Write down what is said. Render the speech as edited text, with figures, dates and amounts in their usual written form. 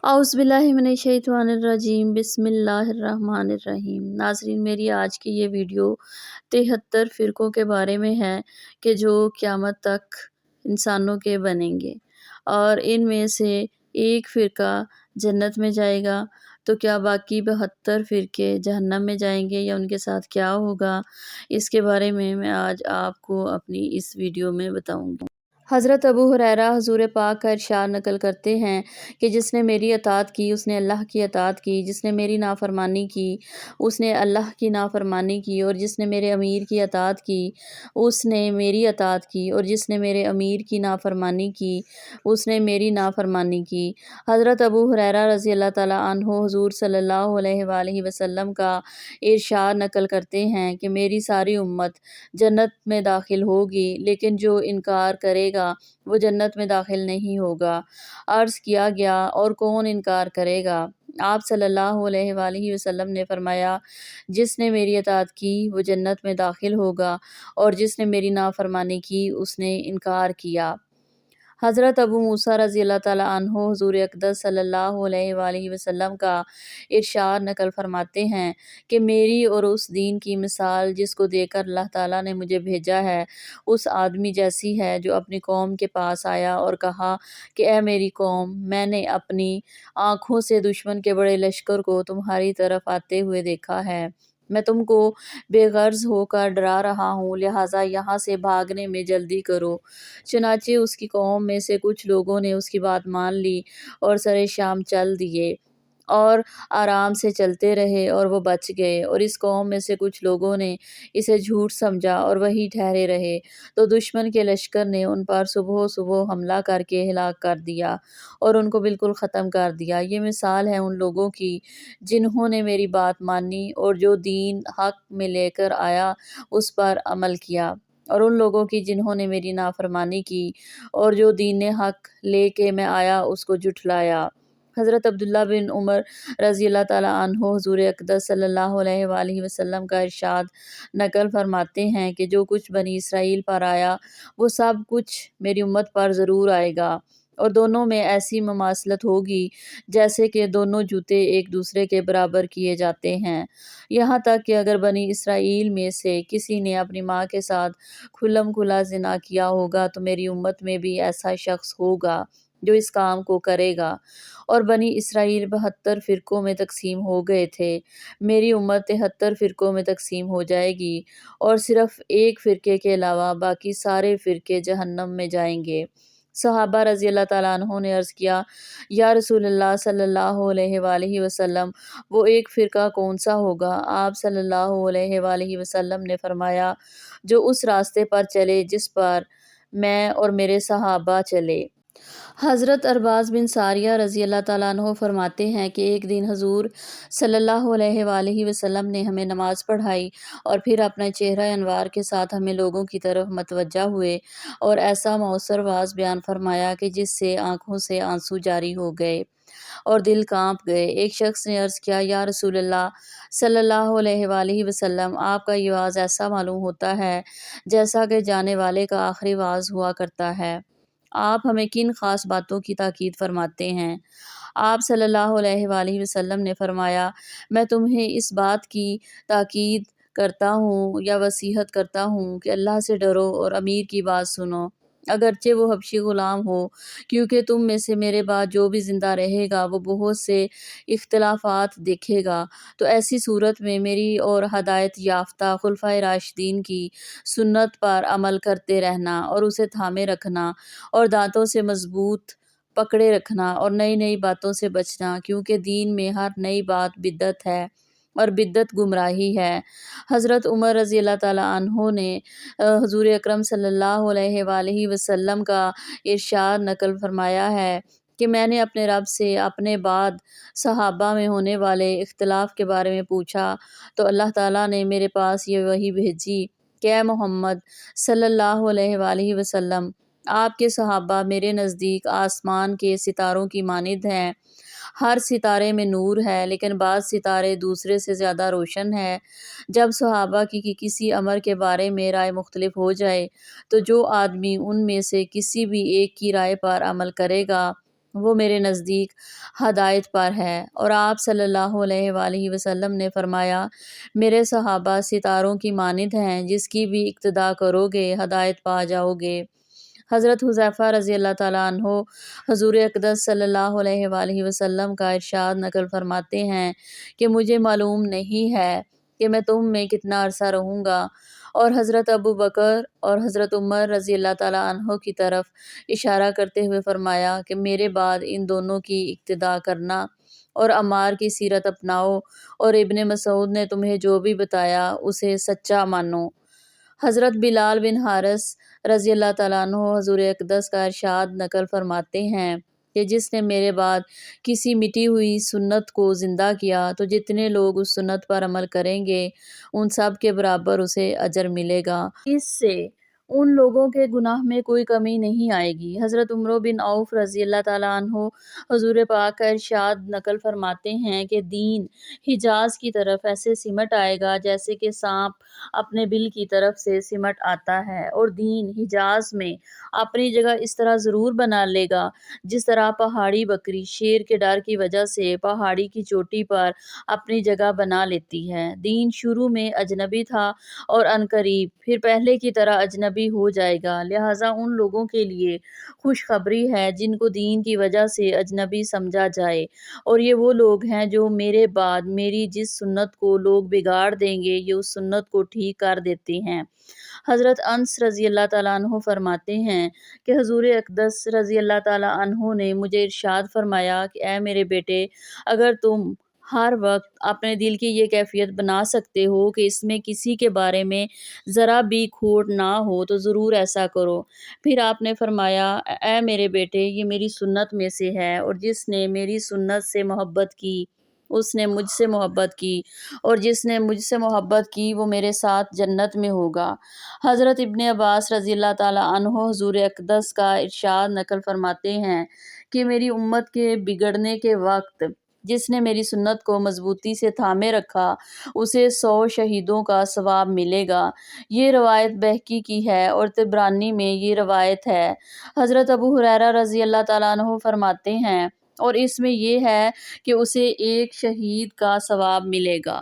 اعوذ باللہ من الشیطان الرجیم، بسم اللہ الرحمن الرحیم۔ ناظرین، میری آج کی یہ ویڈیو 73 فرقوں کے بارے میں ہے کہ جو قیامت تک انسانوں کے بنیں گے، اور ان میں سے ایک فرقہ جنت میں جائے گا، تو کیا باقی 72 فرقے جہنم میں جائیں گے یا ان کے ساتھ کیا ہوگا؟ اس کے بارے میں آج آپ کو اپنی اس ویڈیو میں بتاؤں گی۔ حضرت ابو ہریرہ حضور پاک کا ارشاد نقل کرتے ہیں کہ جس نے میری اطاعت کی اس نے اللہ کی اطاعت کی، جس نے میری نافرمانی کی اس نے اللہ کی نافرمانی کی، اور جس نے میرے امیر کی اطاعت کی اس نے میری اطاعت کی، اور جس نے میرے امیر کی نافرمانی کی اس نے میری نافرمانی کی۔ حضرت ابو ہریرہ رضی اللہ تعالیٰ عنہ حضور صلی اللہ علیہ وآلہ وسلم کا ارشاد نقل کرتے ہیں کہ میری ساری امت جنت میں داخل ہوگی، لیکن جو انکار کرے گا وہ جنت میں داخل نہیں ہوگا۔ عرض کیا گیا اور کون انکار کرے گا؟ آپ صلی اللہ علیہ وآلہ وسلم نے فرمایا، جس نے میری اطاعت کی وہ جنت میں داخل ہوگا، اور جس نے میری نافرمانی کی اس نے انکار کیا۔ حضرت ابو موسیٰ رضی اللہ تعالیٰ عنہ حضور اقدس صلی اللہ علیہ وآلہ وسلم کا ارشاد نقل فرماتے ہیں کہ میری اور اس دین کی مثال جس کو دے کر اللہ تعالیٰ نے مجھے بھیجا ہے اس آدمی جیسی ہے جو اپنی قوم کے پاس آیا اور کہا کہ اے میری قوم، میں نے اپنی آنکھوں سے دشمن کے بڑے لشکر کو تمہاری طرف آتے ہوئے دیکھا ہے۔ میں تم کو بے غرض ہو کر ڈرا رہا ہوں، لہٰذا یہاں سے بھاگنے میں جلدی کرو۔ چنانچہ اس کی قوم میں سے کچھ لوگوں نے اس کی بات مان لی اور سرِ شام چل دیے اور آرام سے چلتے رہے، اور وہ بچ گئے، اور اس قوم میں سے کچھ لوگوں نے اسے جھوٹ سمجھا اور وہیں ٹھہرے رہے، تو دشمن کے لشکر نے ان پر صبح صبح حملہ کر کے ہلاک کر دیا اور ان کو بالکل ختم کر دیا۔ یہ مثال ہے ان لوگوں کی جنہوں نے میری بات مانی اور جو دین حق میں لے کر آیا اس پر عمل کیا، اور ان لوگوں کی جنہوں نے میری نافرمانی کی اور جو دین حق لے کے میں آیا اس کو جھٹلایا۔ حضرت عبداللہ بن عمر رضی اللہ تعالیٰ عنہ حضور اقدس صلی اللہ علیہ وآلہ وسلم کا ارشاد نقل فرماتے ہیں کہ جو کچھ بنی اسرائیل پر آیا وہ سب کچھ میری امت پر ضرور آئے گا، اور دونوں میں ایسی مماثلت ہوگی جیسے کہ دونوں جوتے ایک دوسرے کے برابر کیے جاتے ہیں، یہاں تک کہ اگر بنی اسرائیل میں سے کسی نے اپنی ماں کے ساتھ کھلم کھلا زنا کیا ہوگا تو میری امت میں بھی ایسا شخص ہوگا جو اس کام کو کرے گا۔ اور بنی اسرائیل 72 فرقوں میں تقسیم ہو گئے تھے، میری امت 73 فرقوں میں تقسیم ہو جائے گی، اور صرف ایک فرقے کے علاوہ باقی سارے فرقے جہنم میں جائیں گے۔ صحابہ رضی اللہ تعالیٰ عنہ نے عرض کیا، یا رسول اللہ صلی اللہ علیہ وآلہ وسلم، وہ ایک فرقہ کون سا ہوگا؟ آپ صلی اللہ علیہ وآلہ وسلم نے فرمایا، جو اس راستے پر چلے جس پر میں اور میرے صحابہ چلے۔ حضرت ارباز بن ساریہ رضی اللہ تعالیٰ عنہ فرماتے ہیں کہ ایک دن حضور صلی اللہ علیہ وآلہ وسلم نے ہمیں نماز پڑھائی اور پھر اپنا چہرہ انوار کے ساتھ ہمیں لوگوں کی طرف متوجہ ہوئے اور ایسا مؤثر واعظ بیان فرمایا کہ جس سے آنکھوں سے آنسو جاری ہو گئے اور دل کانپ گئے۔ ایک شخص نے عرض کیا، یا رسول اللہ صلی اللہ علیہ وآلہ وسلم، آپ کا یہ واعظ ایسا معلوم ہوتا ہے جیسا کہ جانے والے کا آخری واعظ ہوا کرتا ہے، آپ ہمیں کن خاص باتوں کی تاکید فرماتے ہیں؟ آپ صلی اللہ علیہ وآلہ وسلم نے فرمایا، میں تمہیں اس بات کی تاکید کرتا ہوں یا وصیت کرتا ہوں کہ اللہ سے ڈرو اور امیر کی بات سنو، اگرچہ وہ حبشی غلام ہو، کیونکہ تم میں سے میرے بعد جو بھی زندہ رہے گا وہ بہت سے اختلافات دیکھے گا، تو ایسی صورت میں میری اور ہدایت یافتہ خلفائے راشدین کی سنت پر عمل کرتے رہنا اور اسے تھامے رکھنا اور دانتوں سے مضبوط پکڑے رکھنا اور نئی نئی باتوں سے بچنا، کیونکہ دین میں ہر نئی بات بدعت ہے اور بدعت گمراہی ہے۔ حضرت عمر رضی اللہ تعالیٰ عنہ نے حضور اکرم صلی اللہ علیہ وآلہ وسلم کا ارشاد نقل فرمایا ہے کہ میں نے اپنے رب سے اپنے بعد صحابہ میں ہونے والے اختلاف کے بارے میں پوچھا تو اللہ تعالیٰ نے میرے پاس یہ وحی بھیجی کہ اے محمد صلی اللہ علیہ وآلہ وسلم، آپ کے صحابہ میرے نزدیک آسمان کے ستاروں کی مانند ہیں، ہر ستارے میں نور ہے لیکن بعض ستارے دوسرے سے زیادہ روشن ہے۔ جب صحابہ کی کسی امر کے بارے میں رائے مختلف ہو جائے تو جو آدمی ان میں سے کسی بھی ایک کی رائے پر عمل کرے گا وہ میرے نزدیک ہدایت پر ہے۔ اور آپ صلی اللہ علیہ وآلہ وسلم نے فرمایا، میرے صحابہ ستاروں کی مانند ہیں، جس کی بھی اقتداء کرو گے ہدایت پا جاؤ گے۔ حضرت حذیفہ رضی اللہ تعالیٰ عنہ حضور اقدس صلی اللہ علیہ وآلہ وسلم کا ارشاد نقل فرماتے ہیں کہ مجھے معلوم نہیں ہے کہ میں تم میں کتنا عرصہ رہوں گا، اور حضرت ابو بکر اور حضرت عمر رضی اللہ تعالیٰ عنہ کی طرف اشارہ کرتے ہوئے فرمایا کہ میرے بعد ان دونوں کی اقتداء کرنا اور عمار کی سیرت اپناؤ، اور ابن مسعود نے تمہیں جو بھی بتایا اسے سچا مانو۔ حضرت بلال بن حارث رضی اللہ تعالیٰ عنہ حضور اقدس کا ارشاد نقل فرماتے ہیں کہ جس نے میرے بعد کسی مٹی ہوئی سنت کو زندہ کیا تو جتنے لوگ اس سنت پر عمل کریں گے ان سب کے برابر اسے اجر ملے گا، اس سے ان لوگوں کے گناہ میں کوئی کمی نہیں آئے گی۔ حضرت عمرو بن عوف رضی اللہ تعالیٰ عنہ حضور پاک کا ارشاد نقل فرماتے ہیں کہ دین حجاز کی طرف ایسے سمٹ آئے گا جیسے کہ سانپ اپنے بل کی طرف سے سمٹ آتا ہے، اور دین حجاز میں اپنی جگہ اس طرح ضرور بنا لے گا جس طرح پہاڑی بکری شیر کے ڈر کی وجہ سے پہاڑی کی چوٹی پر اپنی جگہ بنا لیتی ہے۔ دین شروع میں اجنبی تھا اور عنقریب پھر پہلے کی طرح اجنبی ہو جائے گا، لہٰذا ان لوگوں کے لیے خوشخبری ہے جن کو دین کی وجہ سے اجنبی سمجھا جائے، اور یہ وہ لوگ ہیں جو میرے بعد میری جس سنت کو لوگ بگاڑ دیں گے یہ اس سنت کو ٹھیک کر دیتے ہیں۔ حضرت انس رضی اللہ تعالیٰ عنہ فرماتے ہیں کہ حضور اقدس رضی اللہ تعالیٰ عنہ نے مجھے ارشاد فرمایا کہ اے میرے بیٹے، اگر تم ہر وقت اپنے دل کی یہ کیفیت بنا سکتے ہو کہ اس میں کسی کے بارے میں ذرا بھی کھوٹ نہ ہو تو ضرور ایسا کرو۔ پھر آپ نے فرمایا، اے میرے بیٹے، یہ میری سنت میں سے ہے، اور جس نے میری سنت سے محبت کی اس نے مجھ سے محبت کی، اور جس نے مجھ سے محبت کی وہ میرے ساتھ جنت میں ہوگا۔ حضرت ابن عباس رضی اللہ تعالیٰ عنہ حضور اقدس کا ارشاد نقل فرماتے ہیں کہ میری امت کے بگڑنے کے وقت جس نے میری سنت کو مضبوطی سے تھامے رکھا اسے 100 شہیدوں کا ثواب ملے گا۔ یہ روایت بہقی کی ہے اور طبرانی میں یہ روایت ہے۔ حضرت ابو ہریرہ رضی اللہ تعالیٰ عنہ فرماتے ہیں، اور اس میں یہ ہے کہ اسے 1 شہید کا ثواب ملے گا۔